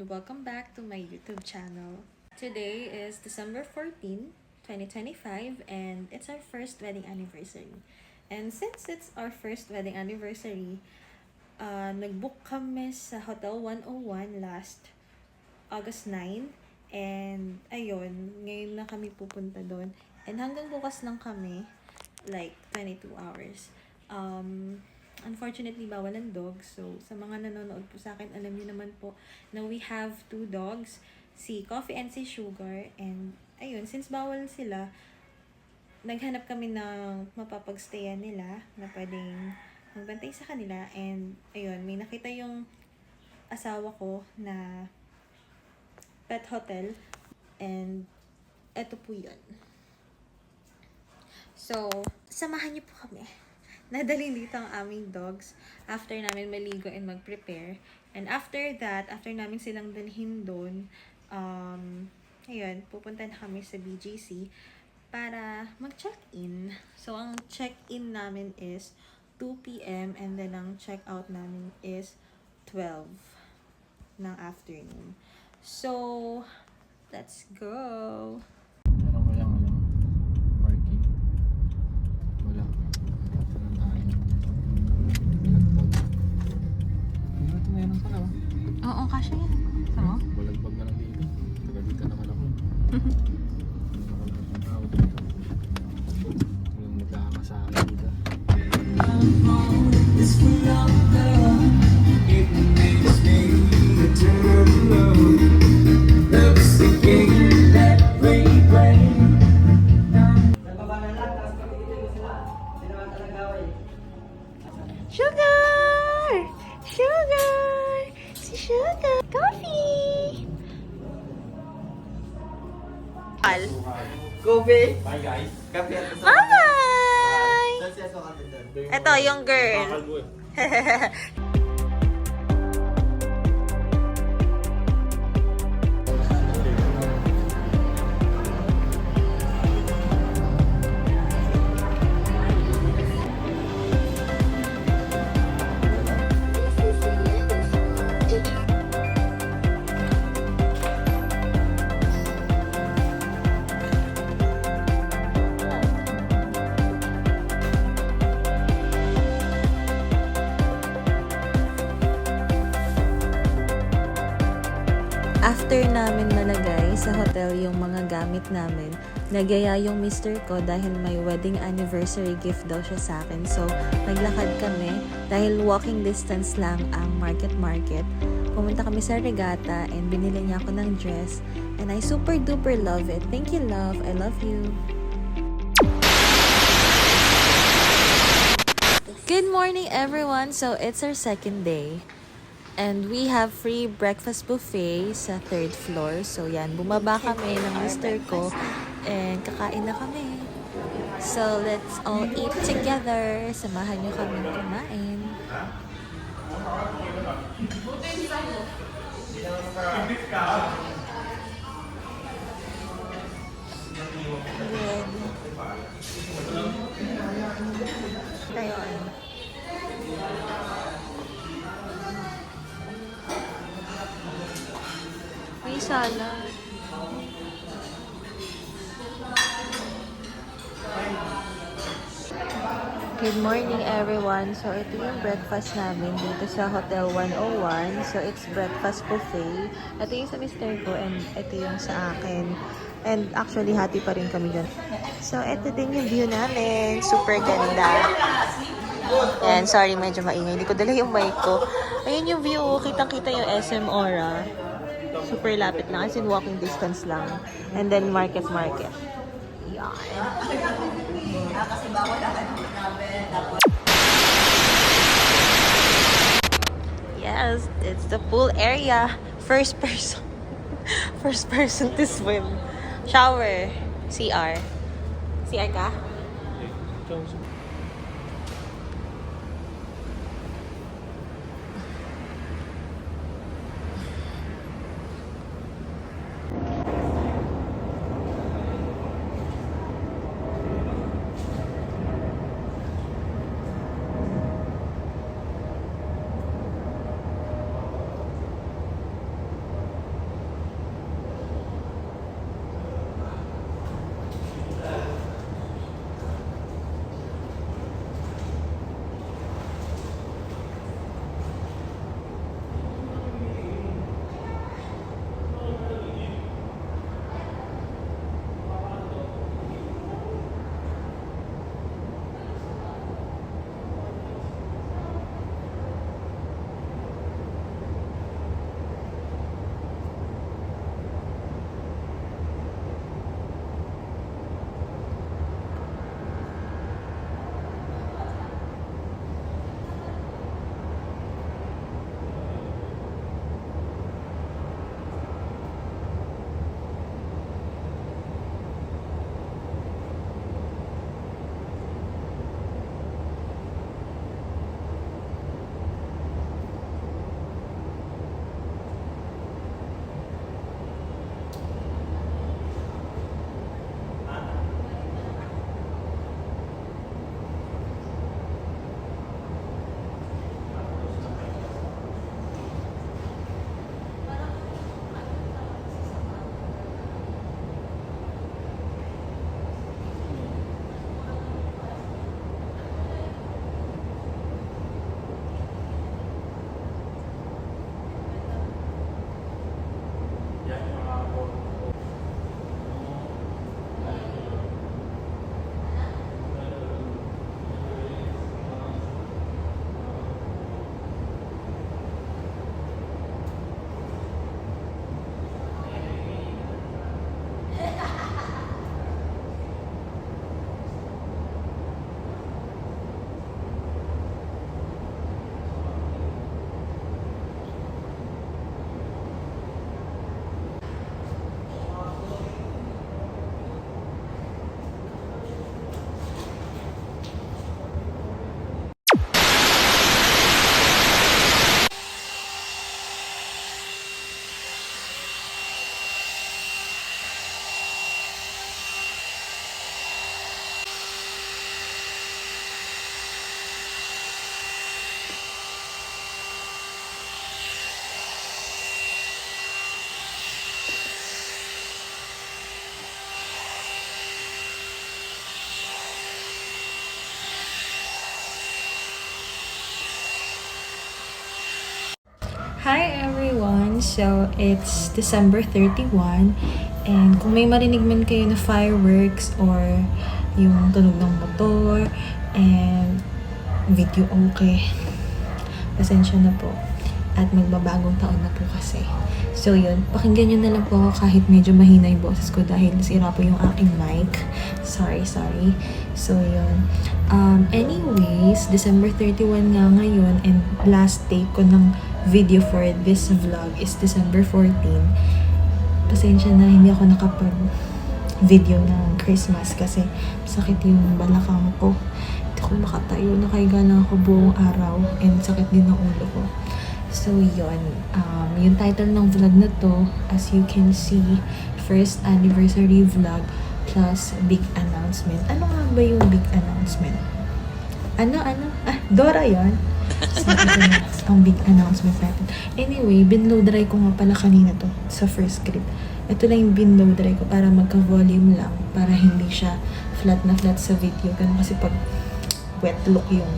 welcome back to my YouTube channel. Today is December 14, 2025 and it's our first wedding anniversary. And since it's our first wedding anniversary, nag-book kami sa Hotel 101 last August 9 and ayun, ngayon na kami pupunta doon. And hanggang bukas lang kami, like 22 hours. Unfortunately, bawal ang dogs. So, sa mga nanonood po sa akin, alam niyo naman po na we have 2 dogs, si Coffee and si Sugar. And, ayun, since bawal sila, naghanap kami ng mapapagstayan nila na pwedeng magbantay sa kanila. And, ayun, may nakita yung asawa ko na pet hotel. And, eto po yun. So, samahan niyo po kami. Nadalhin dito ang aming dogs after namin maligo and mag-prepare. And after that, after namin silang dalhin doon, ayun, pupunta na kami sa BGC para mag-check-in. So, ang check-in namin is 2 p.m. and then ang check-out namin is 12 ng afternoon. So, let's go! Oo, kasya yan. Sama? Balagbag na lang dito. Tagalid ka naman ako. Walang nagkakasama dito. Sugar! Sugar! Si Sugar! Coffee! Kobe! Bye guys! Bye-bye! Ito, yung girl. After namin malagay sa hotel yung mga gamit namin, nagyaya yung mister ko dahil may wedding anniversary gift daw siya sa akin. So, naglakad kami dahil walking distance lang ang market. Pumunta kami sa Regatta and binili niya ako ng dress. And I super duper love it. Thank you, love. I love you. Good morning, everyone. So, it's our second day. And we have free breakfast buffet sa 3rd floor. So yan, bumaba kami ng mister ko and kakain na kami. So let's all eat together. Samahan niyo kami kumain. Good. Ayun. May salad. Good morning, everyone. So, ito yung breakfast namin dito sa Hotel 101. So, it's breakfast buffet. Ito yung sa mister ko and ito yung sa akin. And actually, hati pa rin kami dyan. So, ito din yung view namin. Super ganda. And sorry, medyo maingay. Hindi ko dala yung mic ko. Ayun yung view. Kitang-kita yung SM Aura. Super lapit lang. As in, walking distance lang. And then, market. Yan. Yes, it's the pool area. First person to swim. Shower. CR. CR ka? Hi everyone! So, it's December 31 and kung may marinig man kayo na fireworks or yung tunog ng motor and video okay, pasensya na po. At magbabagong taon na po kasi. So yun, pakinggan nyo na lang po ako kahit medyo mahina yung boses ko dahil nasira po yung aking mic. Sorry. So yun. Anyways, December 31 nga ngayon and last take ko ng video for this vlog is December 14. Pasensya na hindi ako nakapag-video ng Christmas kasi sakit yung balakang ko. Hindi ko makatayo. Nakahiga lang ako buong araw and sakit din ng ulo ko. So, yun. Yung title ng vlog na to, as you can see, first anniversary vlog plus big announcement. Ano nga ba yung big announcement? Ano? Dora yun? So, ito na ang big announcement natin. Anyway, binlow dry ko nga pala kanina to sa first script. Ito lang yung binlow dry ko para magka-volume lang. Para hindi siya flat na flat sa video. Ganun kasi pag wet look yung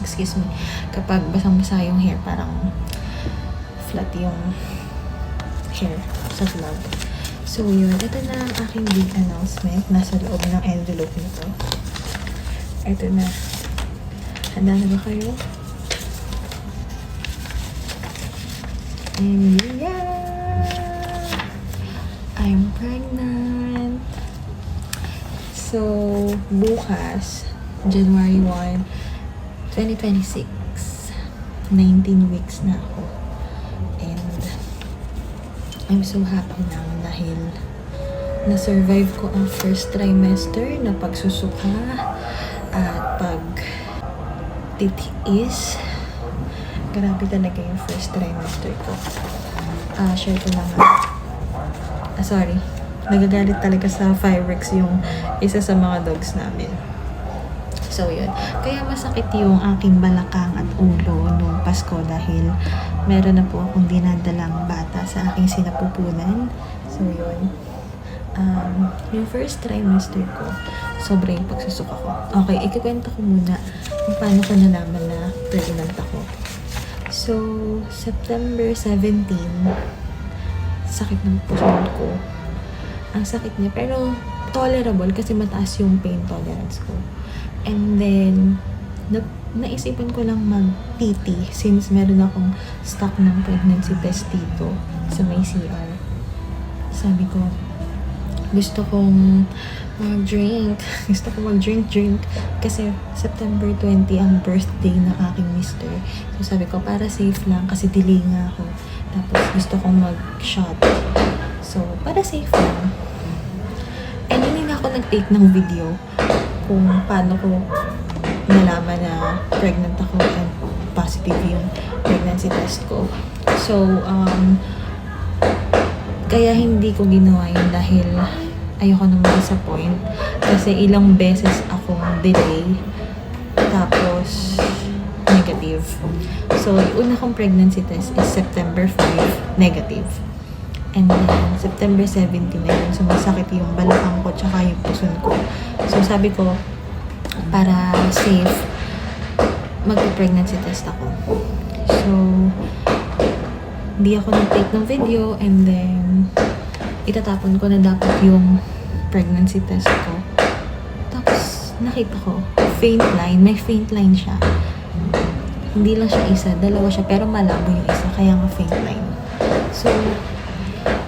excuse me, kapag basang-basa yung hair, parang flat yung hair sa vlog. So yun, ito na ang aking big announcement. Nasa loob ng envelope nito. Ito na. Handa na ba kayo? And yeah! I'm pregnant! So, bukas, January 1, 2026, 19 weeks na ako. And I'm so happy na dahil na-survive ko ang first trimester na pagsusuka at pag-titiis. Grabe talaga yung first trimester ko. Share ko lang. Sorry. Nagagalit talaga sa fireworks yung isa sa mga dogs namin. So, yun. Kaya masakit yung aking balakang at ulo nung Pasko dahil meron na po akong dinadalang bata sa aking sinapupunan. So, yun. Yung first trimester ko, sobrang pagsusuka ko. Okay, ikikwento ko muna kung paano ko nalaman na pregnant ako. So, September 17, sakit ng puso ko. Ang sakit niya, pero tolerable kasi mataas yung pain tolerance ko. And then, naisipan ko lang mag-PT since meron akong stock ng pregnancy test dito sa may CR. Sabi ko, gusto kong mag-drink. Gusto ko mag-drink kasi September 20 ang birthday ng aking mister. So sabi ko, para safe lang kasi delay nga ako. Tapos gusto kong mag-shot. So, para safe lang. And hindi na ako nag-take ng video kung paano ko nalaman na pregnant ako and positive yung pregnancy test ko. So, kaya hindi ko ginawa yun dahil ayoko na ma-disappoint. Kasi ilang beses akong delay tapos negative. So, yung una kong pregnancy test is September 5, negative. And then, September 17 na yun, sumasakit yung balakang ko tsaka yung puson ko. So, sabi ko, para safe, magpa-pregnancy test ako. So, di ako nag-take ng video and then, itatapon ko na dapat yung pregnancy test ko. Tapos, nakita ko, faint line, may faint line siya. Hindi lang siya isa, dalawa siya, pero malabo yung isa, kaya nga faint line. So,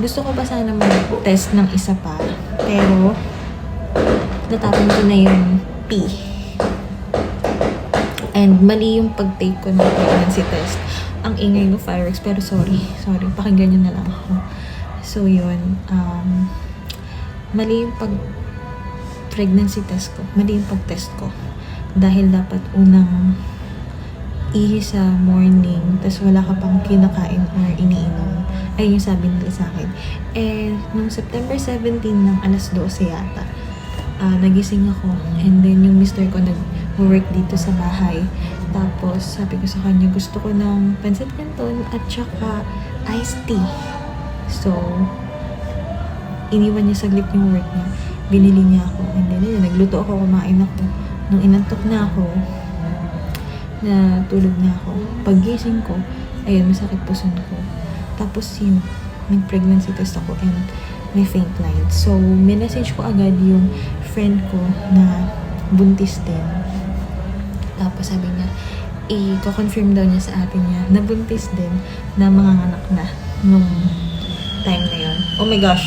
gusto ko pa sana mag-test ng isa pa, pero natapon ko na yung P. And mali yung pag-take ko ng pregnancy test. Ang ingay ng fireworks, pero sorry, pakinggan nyo na lang ako. So yun, mali yung pag-pregnancy test ko, mali yung pag-test ko. Dahil dapat unang ihi sa morning, tas wala ka pang kinakain or iniinom. Ay, yung sabi nila sa akin. Eh, nung September 17 ng alas 12 yata, nagising ako. And then, yung mister ko nag-work dito sa bahay. Tapos, sabi ko sa kanya, gusto ko ng pancit canton at saka iced tea. So, iniwan niya saglit yung work niya. Binili niya ako. And then, nagluto ako, kumain ako. Nung inantok na ako, na tulog na ako. Paggising ko, ayun, masakit puson ko. Tapos yun, may pregnancy test ako and may faint line. So, minessage ko agad yung friend ko na buntis din. Tapos sabi niya, i-confirm daw niya sa atin niya na buntis din na manganganak na nung time na yun. Oh my gosh!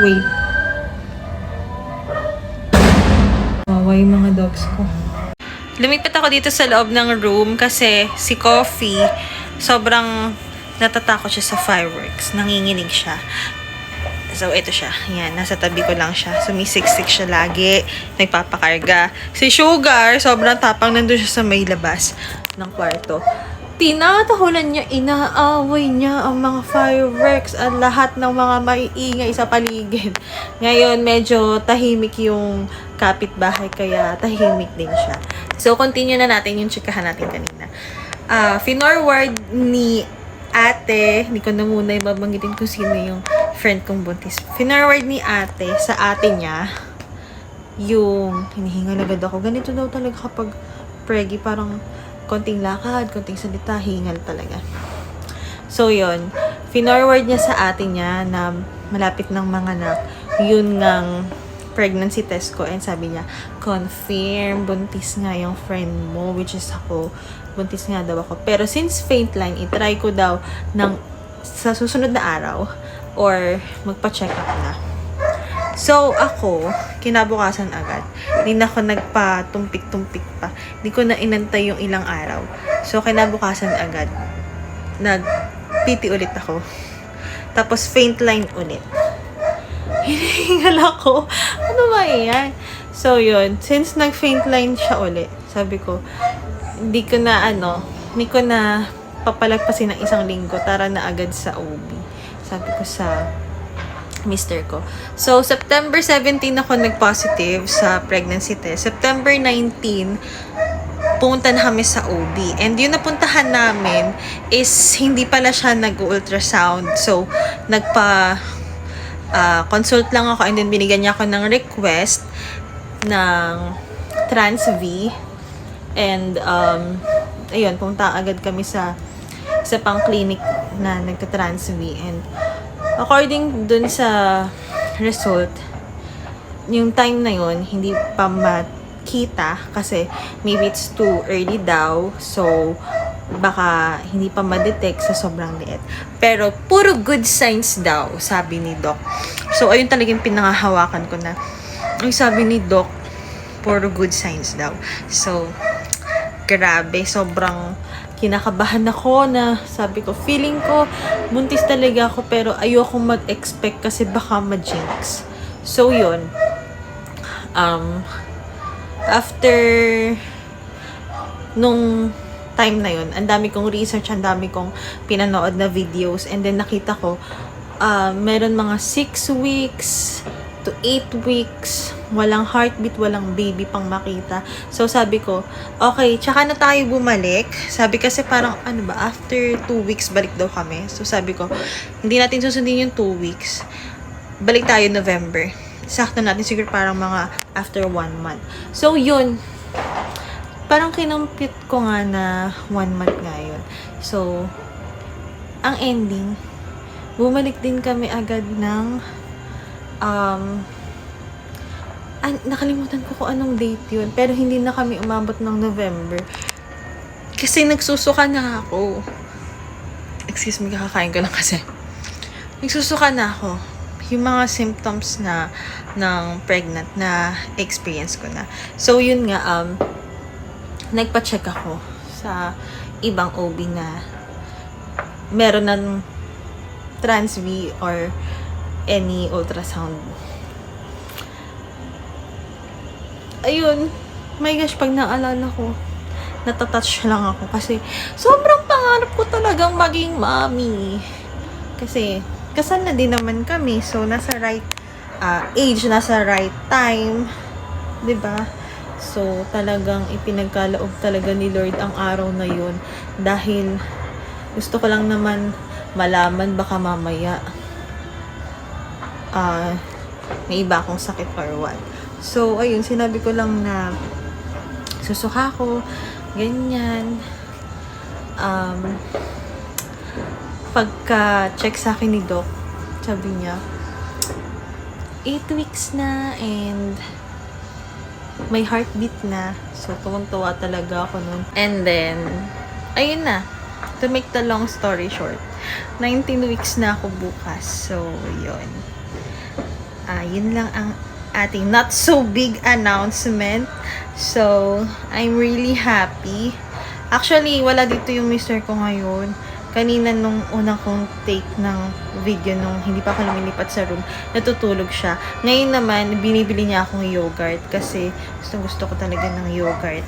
Wait. Wawa yung mga dogs ko. Lumipat ako dito sa loob ng room kasi si Coffee, sobrang natatakot siya sa fireworks. Nanginginig siya. So, ito siya. Yan, nasa tabi ko lang siya. Sumisiksik siya lagi. Nagpapakarga. Si Sugar, sobrang tapang nandun siya sa may labas ng kwarto. Tinatahulan niya, inaaway niya ang mga fireworks at lahat ng mga maiingay sa paligid. Ngayon, medyo tahimik yung kapitbahay, kaya tahimik din siya. So, continue na natin yung chikahan natin kanina. Finorward ni ate, hindi ko na muna yung babanggitin kung sino yung friend kong buntis. Finorward ni ate sa ate niya yung hinihingal agad ako. Ganito daw talaga kapag preggy, parang konting lakad, konting salita, hingal talaga. So, yun. Finorward niya sa ate niya na malapit ng manganak. Yun ngang pregnancy test ko. And sabi niya, confirm, buntis nga yung friend mo, which is ako. Buntis nga daw ako. Pero since faint line, itry ko daw sa susunod na araw or magpa-check up na. So, ako, kinabukasan agad. Hindi na ako nagpa-tumpik-tumpik pa. Hindi ko na inantay yung ilang araw. So, kinabukasan agad. Nag-PT ulit ako. Tapos, faint line ulit. Hinihingal ako. Ano ba yan? So, yun. Since nag-faint line siya ulit, sabi ko, hindi ko na papalagpasin ng isang linggo. Tara na agad sa OB. Sabi ko sa mister ko. So, September 17 ako nag-positive sa pregnancy test. September 19, pumunta na kami sa OB. And yung napuntahan namin is hindi pala siya nag-ultrasound. So, consult lang ako and then binigyan niya ako ng request ng Trans-V. And, ayun, pumunta agad kami sa pang clinic na nagka-Trans-V. And, according dun sa result, yung time na yun, hindi pa makita kasi maybe it's too early daw. So, baka hindi pa ma-detect sa sobrang liit. Pero, puro good signs daw, sabi ni Doc. So, ayun talagang pinangahawakan ko na. Ang sabi ni Doc, puro good signs daw. So, grabe, sobrang kinakabahan ako na sabi ko, feeling ko, buntis talaga ako pero ayoko mag-expect kasi baka ma-jinx. So, yun. After nung time na yun, ang dami kong research, ang dami kong pinanood na videos, and then nakita ko, meron mga 6 weeks to 8 weeks, walang heartbeat, walang baby pang makita. So, sabi ko, okay, tsaka na tayo bumalik. Sabi kasi parang, after 2 weeks, balik daw kami. So, sabi ko, hindi natin susundin yung 2 weeks. Balik tayo November. Sakto natin siguro parang mga after 1 month. So, yun. Parang kinumpit ko nga na 1 month nga yun. So, ang ending, bumalik din kami agad ng nakalimutan ko kung anong date yun. Pero hindi na kami umabot ng November. Kasi nagsusuka na ako. Excuse me, kakakain ko lang kasi. Nagsusuka na ako. Yung mga symptoms na ng pregnant na experience ko na. So, yun nga, nagpa-check ako sa ibang OB na meron ng Trans-V or any ultrasound. Ayun, my gosh, pag naalala ko, natatouch lang ako kasi sobrang pangarap ko talagang maging mommy. Kasi kasal na din naman kami, so nasa right age, nasa right time, 'di ba? So talagang ipinagkaloob talaga ni Lord ang araw na 'yun dahil gusto ko lang naman malaman baka mamaya may iba akong sakit or what. So, ayun, sinabi ko lang na susuka ko, ganyan. Pagka-check sa akin ni Doc, sabi niya, 8 weeks na and may heartbeat na. So, tuwang-tuwa talaga ako nun. And then, ayun na. To make the long story short, 19 weeks na ako bukas. So, yun. Yun lang ang ating not so big announcement. So, I'm really happy. Actually, wala dito yung mister ko ngayon. Kanina nung unang kong take ng video nung hindi pa ako lumilipat sa room, natutulog siya. Ngayon naman, binibili niya akong yogurt kasi gusto ko talaga ng yogurt.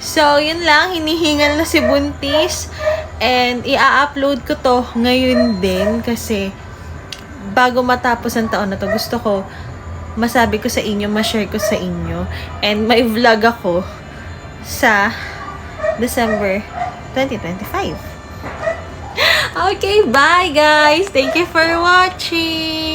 So, yun lang. Hinihingal na si Buntis. And, i-upload ko to ngayon din kasi bago matapos ang taon na to, gusto ko masabi ko sa inyo, ma-share ko sa inyo. And may vlog ako sa December 2025. Okay, bye guys! Thank you for watching!